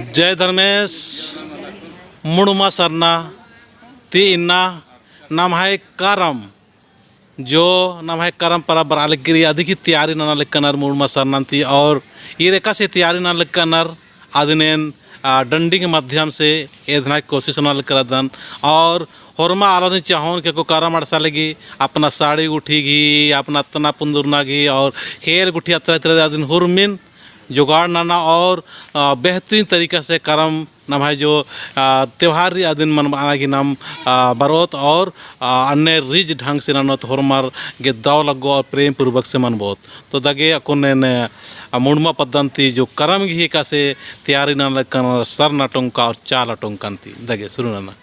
जय धर्मेश मुड़मा सरना ती इन्ना नाम है करम जो नाम है करम पर बरालगिरी अधिक तैयारी ना लेकर मुड़मा सरना ती और ये रेखा से तैयारी ना लेकर आदिनेन डंडी के माध्यम से एधना की कोशिश ना लेकर दन और होरमा आलोनी चाहोन के को करम अड़सा लगी अपना साड़ी उठी घी अपना तना पुंदुरना घी और खेल गुठी अतर तरह दिन हुरमिन जुगाड़ नाना और बेहतरीन तरीक़ा से करम नाम है जो त्यौहार दिन मनमाना की नाम बरोत और अन्य रिज ढंग से ननत होरमार गे दाव लगो और प्रेम पूर्वक से मन बहुत तो दगे अकुन मुड़मा पद्धति जो करम घी का से तैयारी ना लगन सर नाटों का और चाल अटों कांति दगे शुरू ना